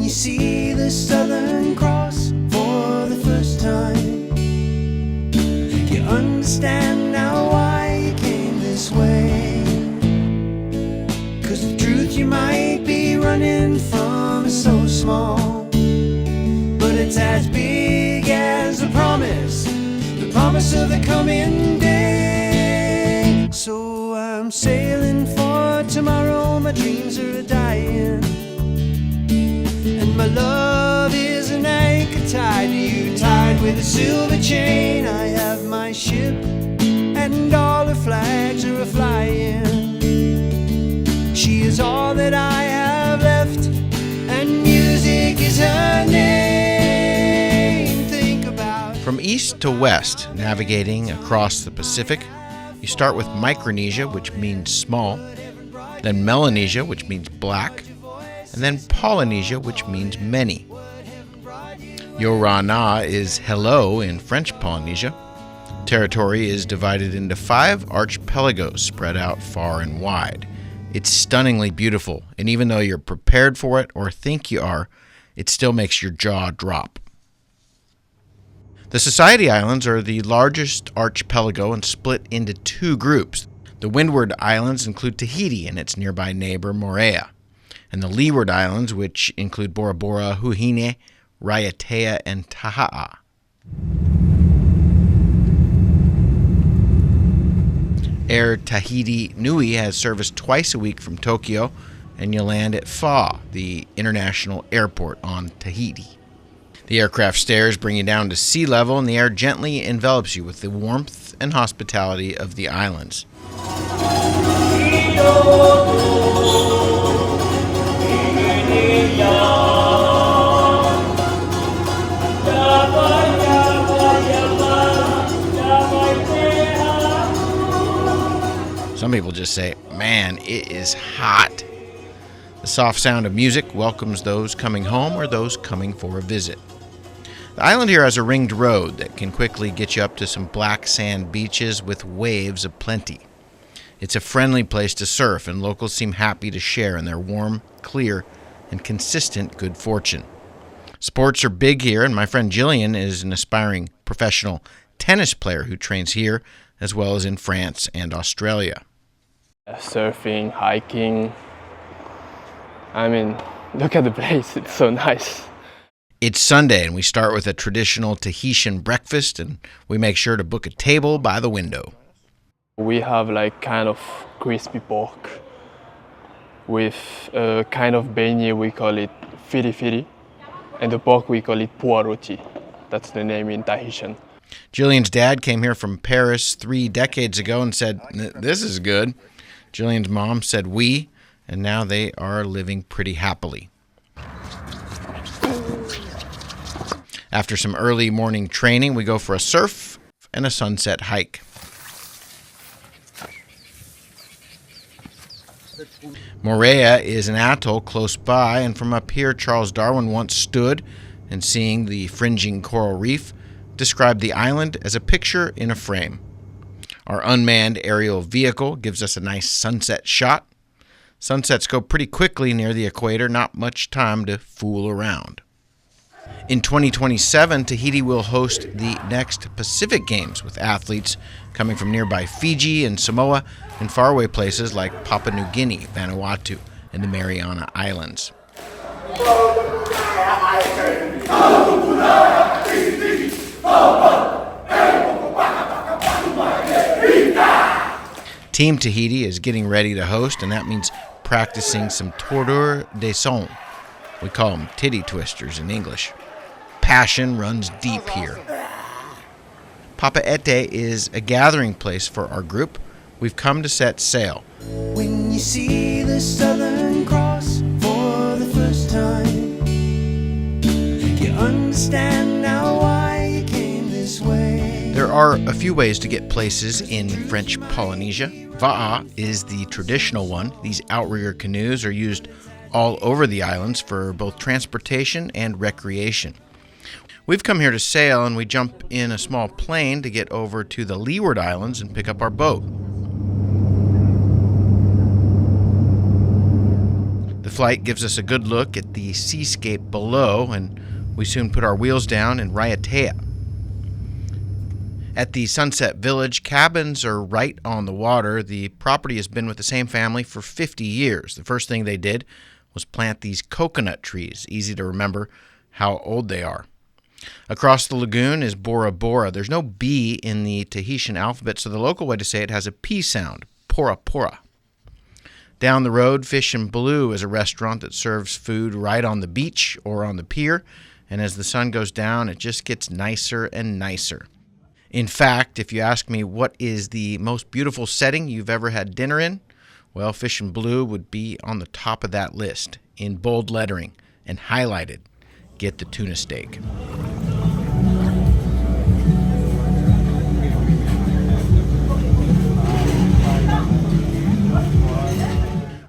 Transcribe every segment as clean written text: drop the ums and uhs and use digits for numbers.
you see the Southern Cross for the first time, you understand now why you came this way. 'Cause the truth you might be running from is so small, but it's as big as the promise of the coming day. So I'm sailing for tomorrow, my dreams are a-dying, and my love is an anchor tied to you, tied with a silver chain. I have my ship, and all her flags are a-flying. She is all that I have left, and music is her name. Think about. From east to west, navigating across the Pacific, you start with Micronesia, which means small, then Melanesia, which means black, and then Polynesia, which means many. Yorana is hello in French Polynesia. Territory is divided into 5 archipelagos spread out far and wide. It's stunningly beautiful, and even though you're prepared for it or think you are, it still makes your jaw drop. The Society Islands are the largest archipelago and split into 2 groups. The Windward Islands include Tahiti and its nearby neighbor Moorea, and the Leeward Islands, which include Bora Bora, Huahine, Raiatea, and Tahaa. Air Tahiti Nui has service twice a week from Tokyo, and you land at Pha, the international airport on Tahiti. The aircraft stairs bring you down to sea level, and the air gently envelops you with the warmth and hospitality of the islands. Some people just say, man, it is hot. The soft sound of music welcomes those coming home or those coming for a visit. The island here has a ringed road that can quickly get you up to some black sand beaches with waves aplenty. It's a friendly place to surf, and locals seem happy to share in their warm, clear, and consistent good fortune. Sports are big here, and my friend Jillian is an aspiring professional tennis player who trains here as well as in France and Australia. Surfing, hiking. I mean, look at the place, it's so nice. It's Sunday, and we start with a traditional Tahitian breakfast, and we make sure to book a table by the window. We have like kind of crispy pork with a kind of beignet, we call it firi firi, and the pork we call it puaroti. That's the name in Tahitian. Jillian's dad came here from Paris 3 decades ago and said, "This is good." Jillian's mom said oui, and now they are living pretty happily. After some early morning training, we go for a surf and a sunset hike. Moorea is an atoll close by, and from up here, Charles Darwin once stood and, seeing the fringing coral reef, described the island as a picture in a frame. Our unmanned aerial vehicle gives us a nice sunset shot. Sunsets go pretty quickly near the equator, not much time to fool around. In 2027, Tahiti will host the next Pacific Games with athletes coming from nearby Fiji and Samoa and faraway places like Papua New Guinea, Vanuatu, and the Mariana Islands. Team Tahiti is getting ready to host, and that means practicing some tourneurs de son. We call them titty twisters in English. Passion runs deep here. Papeete is a gathering place for our group. We've come to set sail. When you see the Southern Cross for the first time, you understand now why you came this way. There are a few ways to get places in French Polynesia. Va'a is the traditional one. These outrigger canoes are used all over the islands for both transportation and recreation. We've come here to sail, and we jump in a small plane to get over to the Leeward Islands and pick up our boat. The flight gives us a good look at the seascape below, and we soon put our wheels down in Raiatea. At the Sunset Village, cabins are right on the water. The property has been with the same family for 50 years. The first thing they did was plant these coconut trees. Easy to remember how old they are. Across the lagoon is Bora Bora. There's no B in the Tahitian alphabet, so the local way to say it has a P sound, Pora Pora. Down the road, Fish and Blue is a restaurant that serves food right on the beach or on the pier, and as the sun goes down, it just gets nicer and nicer. In fact, if you ask me what is the most beautiful setting you've ever had dinner in, well, Fish and Blue would be on the top of that list in bold lettering and highlighted. Get the tuna steak.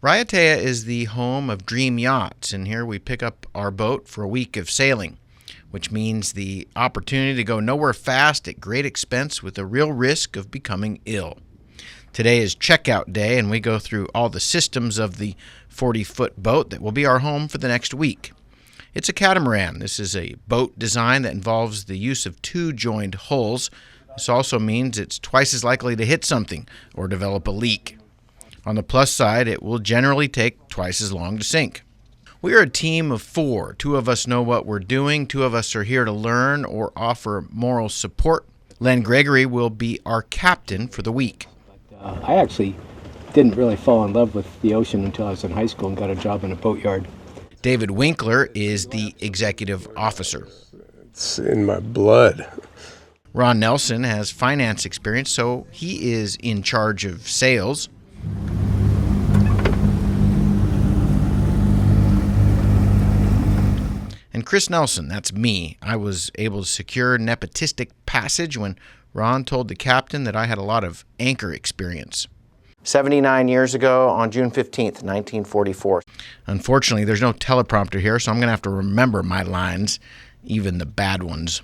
Raiatea is the home of Dream Yachts, and here we pick up our boat for a week of sailing, which means the opportunity to go nowhere fast at great expense with a real risk of becoming ill. Today is checkout day, and we go through all the systems of the 40-foot boat that will be our home for the next week. It's a catamaran. This is a boat design that involves the use of two joined hulls. This also means it's twice as likely to hit something or develop a leak. On the plus side, it will generally take twice as long to sink. We are a team of 4. 2 of us know what we're doing. 2 of us are here to learn or offer moral support. Len Gregory will be our captain for the week. I actually didn't really fall in love with the ocean until I was in high school and got a job in a boatyard. David Winkler is the executive officer. It's in my blood. Ron Nelson has finance experience, so he is in charge of sales. And Chris Nelson, that's me. I was able to secure nepotistic passage when Ron told the captain that I had a lot of anchor experience. 79 years ago on June 15th, 1944. Unfortunately, there's no teleprompter here, so I'm going to have to remember my lines, even the bad ones.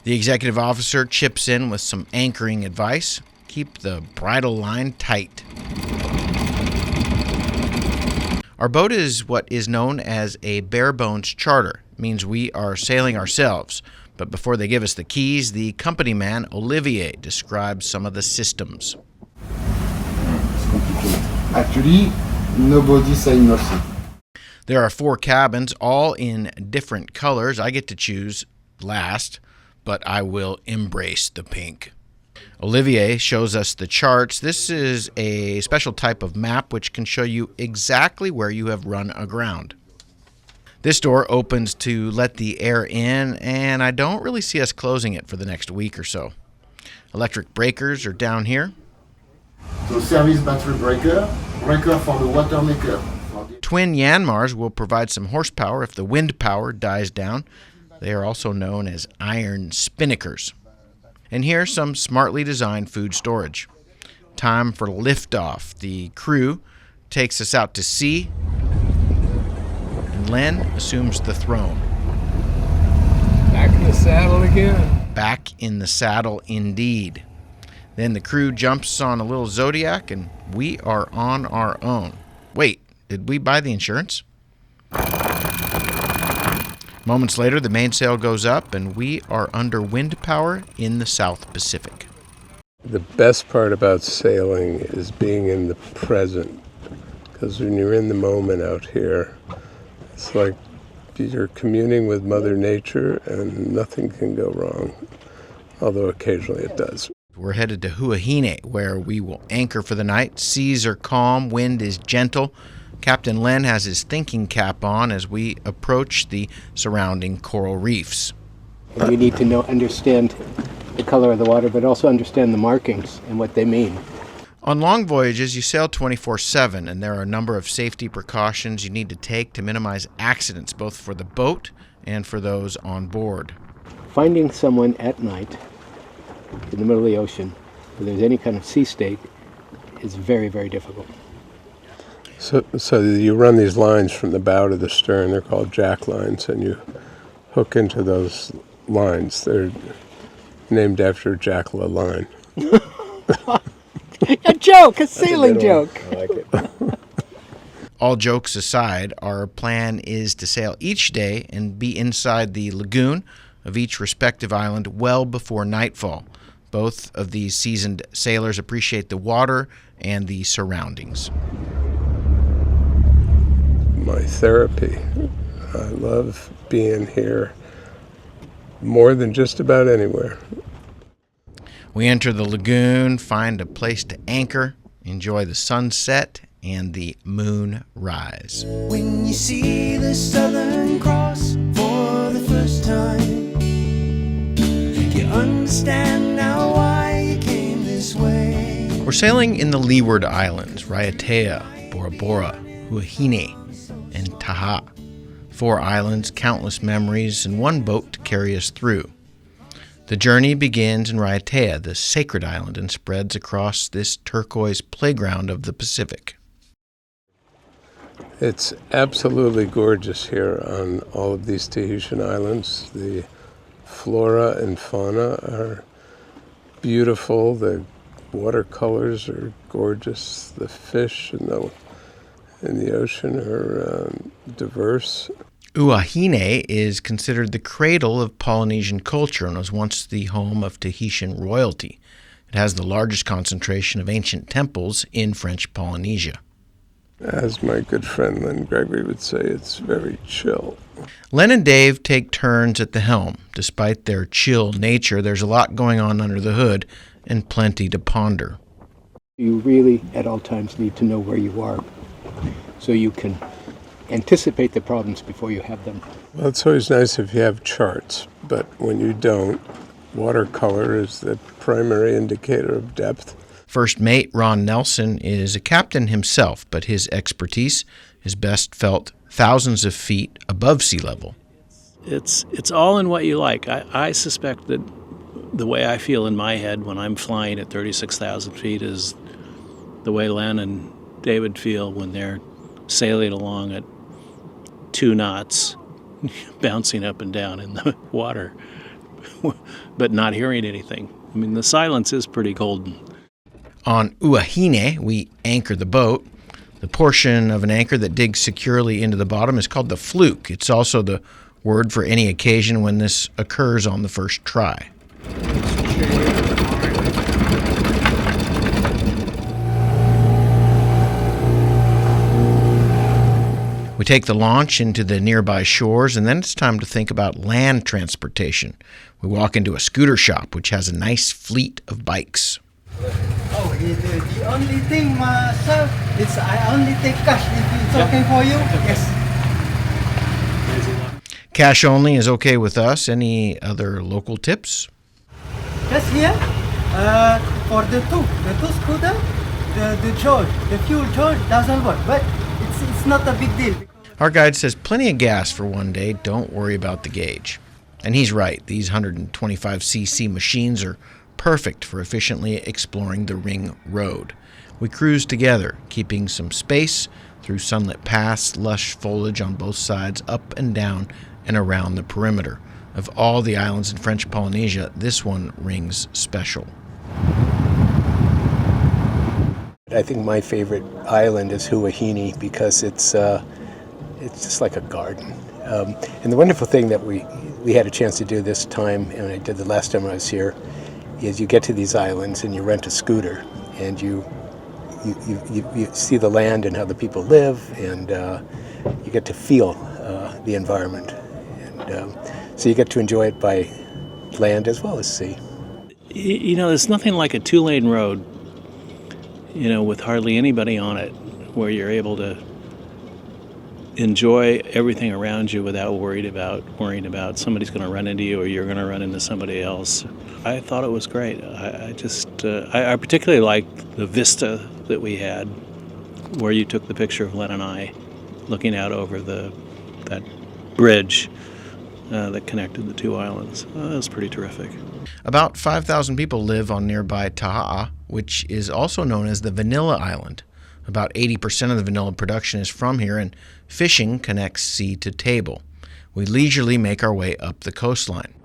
The executive officer chips in with some anchoring advice. Keep the bridle line tight. Our boat is what is known as a bare-bones charter. It means we are sailing ourselves. But before they give us the keys, the company man, Olivier, describes some of the systems. Actually, nobody say nothing. There are 4 cabins, all in different colors. I get to choose last, but I will embrace the pink. Olivier shows us the charts. This is a special type of map which can show you exactly where you have run aground. This door opens to let the air in, and I don't really see us closing it for the next week or so. Electric breakers are down here. So service battery breaker for the water maker. Twin Yanmars will provide some horsepower if the wind power dies down. They are also known as iron spinnakers. And here's some smartly designed food storage. Time for liftoff. The crew takes us out to sea, and Len assumes the throne. Back in the saddle again. Back in the saddle indeed. Then the crew jumps on a little Zodiac, and we are on our own. Wait, did we buy the insurance? Moments later, the mainsail goes up, and we are under wind power in the South Pacific. The best part about sailing is being in the present, because when you're in the moment out here, it's like you're communing with Mother Nature and nothing can go wrong, although occasionally it does. We're headed to Huahine, where we will anchor for the night. Seas are calm, wind is gentle. Captain Len has his thinking cap on as we approach the surrounding coral reefs. You need to understand the color of the water, but also understand the markings and what they mean. On long voyages, you sail 24/7, and there are a number of safety precautions you need to take to minimize accidents, both for the boat and for those on board. Finding someone at night in the middle of the ocean where there's any kind of sea state is very, very difficult. So you run these lines from the bow to the stern. They're called jack lines, and you hook into those lines. They're named after Jack LaLine. A joke, a sailing joke. I like it. All jokes aside, our plan is to sail each day and be inside the lagoon of each respective island well before nightfall. Both of these seasoned sailors appreciate the water and the surroundings. My therapy. I love being here more than just about anywhere. We enter the lagoon, find a place to anchor, enjoy the sunset and the moon rise. When you see the Southern Cross for the first time, you understand now why you came this way. We're sailing in the Leeward Islands, Raiatea, Bora Bora, Huahine, and Tahaa. 4 islands, countless memories, and one boat to carry us through. The journey begins in Raiatea, the sacred island, and spreads across this turquoise playground of the Pacific. It's absolutely gorgeous here on all of these Tahitian islands. The flora and fauna are beautiful. The watercolors are gorgeous. The fish in the ocean are diverse. Huahine is considered the cradle of Polynesian culture and was once the home of Tahitian royalty. It has the largest concentration of ancient temples in French Polynesia. As my good friend Len Gregory would say, it's very chill. Len and Dave take turns at the helm. Despite their chill nature, there's a lot going on under the hood and plenty to ponder. You really, at all times, need to know where you are so you can anticipate the problems before you have them. Well, it's always nice if you have charts, but when you don't, watercolor is the primary indicator of depth. First mate Ron Nelson is a captain himself, but his expertise is best felt thousands of feet above sea level. It's all in what you like. I suspect that the way I feel in my head when I'm flying at 36,000 feet is the way Len and David feel when they're sailing along at 2 knots, bouncing up and down in the water, but not hearing anything. I mean, the silence is pretty golden. On Huahine, we anchor the boat. The portion of an anchor that digs securely into the bottom is called the fluke. It's also the word for any occasion when this occurs on the first try. We take the launch into the nearby shores, and then it's time to think about land transportation. We walk into a scooter shop, which has a nice fleet of bikes. Oh, the only thing, sir, is I only take cash if it's okay for you. Yes. Cash only is okay with us. Any other local tips? Just here, for the two scooter, the fuel charge doesn't work, but it's not a big deal. Our guide says plenty of gas for one day. Don't worry about the gauge. And he's right. These 125cc machines are perfect for efficiently exploring the ring road. We cruise together, keeping some space through sunlit paths, lush foliage on both sides, up and down and around the perimeter. Of all the islands in French Polynesia, this one rings special. I think my favorite island is Huahine because it's just like a garden. And the wonderful thing that we had a chance to do this time, and I did the last time I was here, is you get to these islands and you rent a scooter and you see the land and how the people live, and you get to feel the environment. And so you get to enjoy it by land as well as sea. You know, there's nothing like a 2-lane road, you know, with hardly anybody on it, where you're able to enjoy everything around you without worrying about somebody's going to run into you or you're going to run into somebody else. I thought it was great. I particularly liked the vista that we had, where you took the picture of Len and I looking out over that bridge that connected the 2 islands. That was pretty terrific. About 5,000 people live on nearby Tahaa, which is also known as the Vanilla Island. About 80% of the vanilla production is from here, and fishing connects sea to table. We leisurely make our way up the coastline.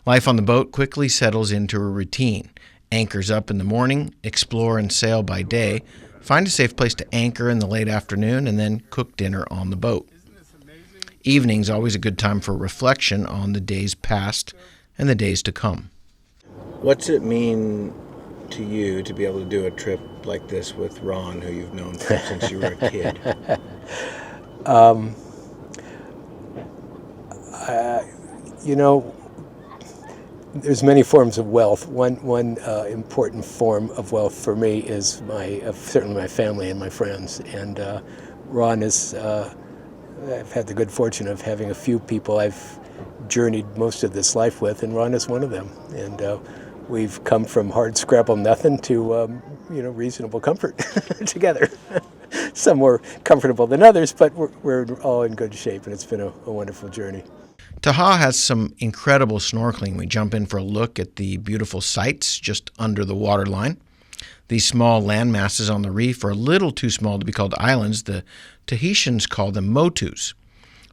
Life on the boat quickly settles into a routine. Anchors up in the morning, explore and sail by day, find a safe place to anchor in the late afternoon, and then cook dinner on the boat. Evening's always a good time for reflection on the days past and the days to come. What's it mean to you to be able to do a trip like this with Ron, who you've known since you were a kid? There's many forms of wealth. One important form of wealth for me is certainly my family and my friends. And Ron is, I've had the good fortune of having a few people I've journeyed most of this life with, and Ron is one of them. And we've come from hard scrabble nothing to reasonable comfort together. Some more comfortable than others, but we're all in good shape, and it's been a wonderful journey. Tahaa has some incredible snorkeling. We jump in for a look at the beautiful sights just under the waterline. These small land masses on the reef are a little too small to be called islands. The Tahitians call them motus.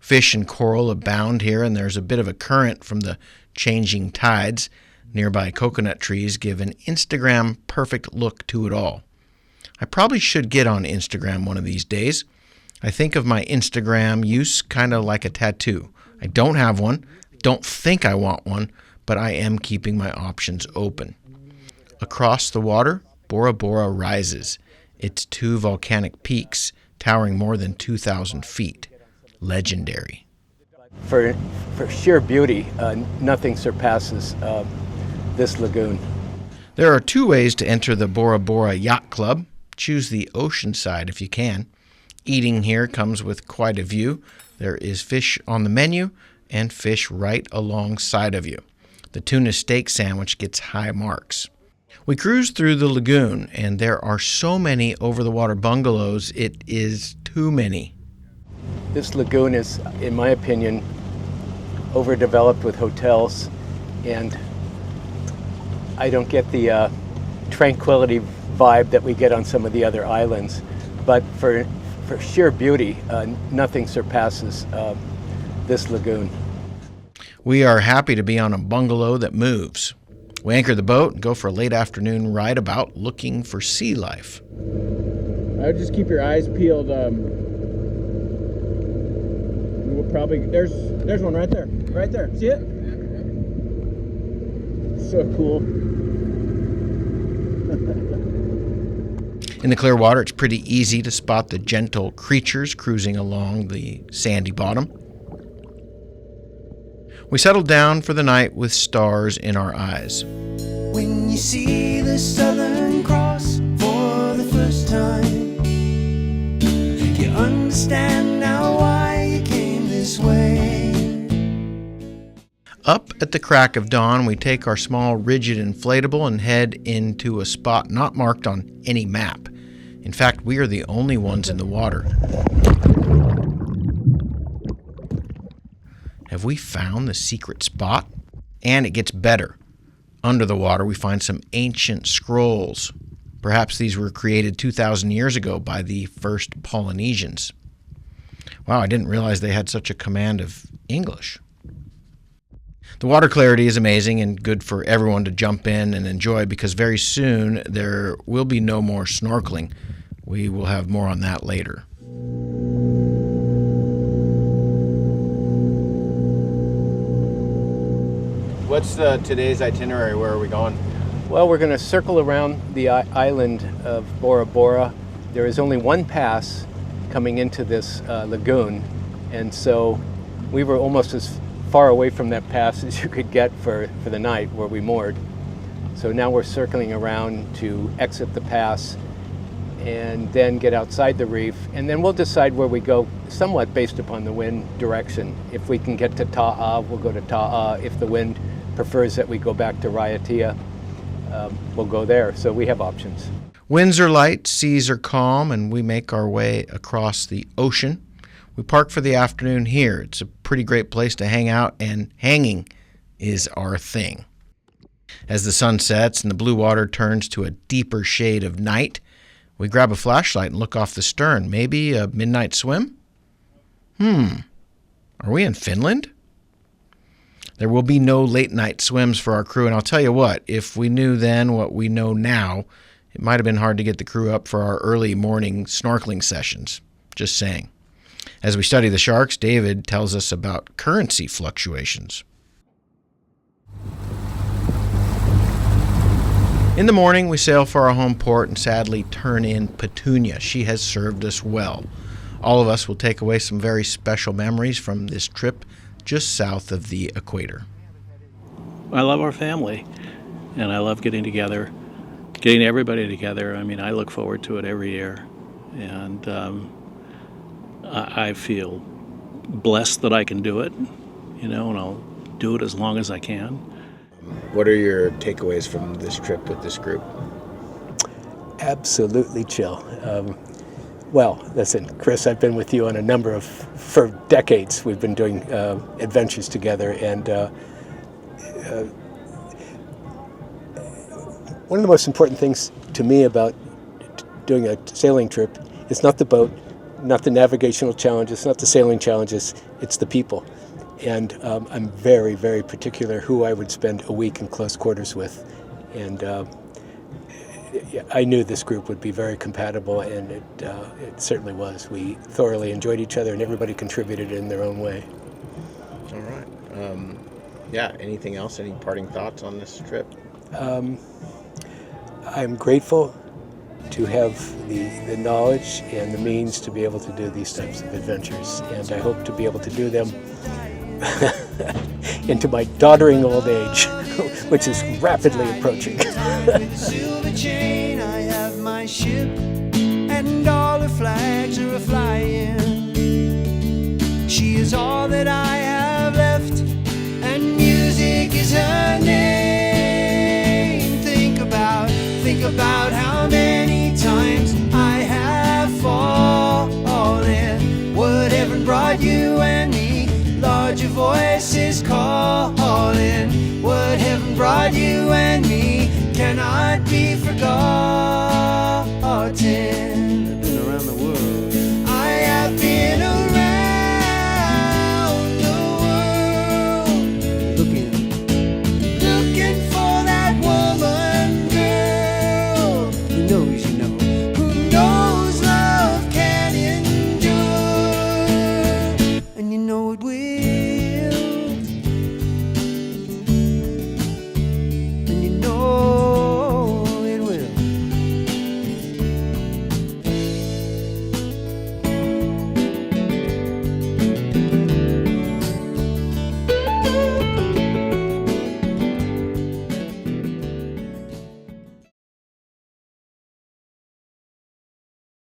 Fish and coral abound here, and there's a bit of a current from the changing tides. Nearby coconut trees give an Instagram perfect look to it all. I probably should get on Instagram one of these days. I think of my Instagram use kind of like a tattoo. I don't have one, don't think I want one, but I am keeping my options open. Across the water, Bora Bora rises. Its 2 volcanic peaks, towering more than 2,000 feet. Legendary. For sheer beauty, nothing surpasses this lagoon. There are 2 ways to enter the Bora Bora Yacht Club. Choose the ocean side if you can. Eating here comes with quite a view. There is fish on the menu and fish right alongside of you. The tuna steak sandwich gets high marks. We cruise through the lagoon, and there are so many over-the-water bungalows, it is too many. This lagoon is, in my opinion, overdeveloped with hotels, and I don't get the tranquility vibe that we get on some of the other islands. But for sheer beauty, nothing surpasses this lagoon. We are happy to be on a bungalow that moves. We anchor the boat and go for a late afternoon ride about looking for sea life. I would just keep your eyes peeled. We'll probably there's one right there. See it? So cool. In the clear water, it's pretty easy to spot the gentle creatures cruising along the sandy bottom. We settled down for the night with stars in our eyes. When you see the Southern Cross for the first time, you understand now why you came this way. Up at the crack of dawn, we take our small rigid inflatable and head into a spot not marked on any map. In fact, we are the only ones in the water. Have we found the secret spot? And it gets better. Under the water, we find some ancient scrolls. Perhaps these were created 2,000 years ago by the first Polynesians. Wow, I didn't realize they had such a command of English. The water clarity is amazing and good for everyone to jump in and enjoy, because very soon there will be no more snorkeling. We will have more on that later. What's today's itinerary? Where are we going? Well, we're going to circle around the island of Bora Bora. There is only one pass coming into this lagoon, and so we were almost as far away from that pass as you could get for the night where we moored. So now we're circling around to exit the pass and then get outside the reef, and then we'll decide where we go somewhat based upon the wind direction. If we can get to Tahaa, we'll go to Tahaa. If the wind prefers that we go back to Raiatea, we'll go there. So we have options. Winds are light, seas are calm, and we make our way across the ocean. We park for the afternoon here. It's a pretty great place to hang out, and hanging is our thing. As the sun sets and the blue water turns to a deeper shade of night, we grab a flashlight and look off the stern. Maybe a midnight swim? Are we in Finland? There will be no late-night swims for our crew, and I'll tell you what, if we knew then what we know now, it might have been hard to get the crew up for our early morning snorkeling sessions. Just saying. As we study the sharks, David tells us about currency fluctuations. In the morning, we sail for our home port and sadly turn in Petunia. She has served us well. All of us will take away some very special memories from this trip just south of the equator. I love our family, and I love getting together, getting everybody together. I mean, I look forward to it every year, and I feel blessed that I can do it, and I'll do it as long as I can. What are your takeaways from this trip with this group? Absolutely chill. Well, listen, Chris, I've been with you on a number of, for decades, we've been doing adventures together, and one of the most important things to me about doing a sailing trip is not the boat, not the navigational challenges, not the sailing challenges, it's the people. And I'm very, very particular who I would spend a week in close quarters with. And I knew this group would be very compatible, and it certainly was. We thoroughly enjoyed each other, and everybody contributed in their own way. All right. Anything else? Any parting thoughts on this trip? I'm grateful to have the knowledge and the means to be able to do these types of adventures, and I hope to be able to do them into my doddering old age, which is rapidly approaching. Silver chain, I have my ship, and all the flags are a-flying. She is all that I have left, and music is her name. Think about how many times I have fallen. What heaven brought you and me, Lord, your voice is calling. What heaven brought you and me cannot be forgotten.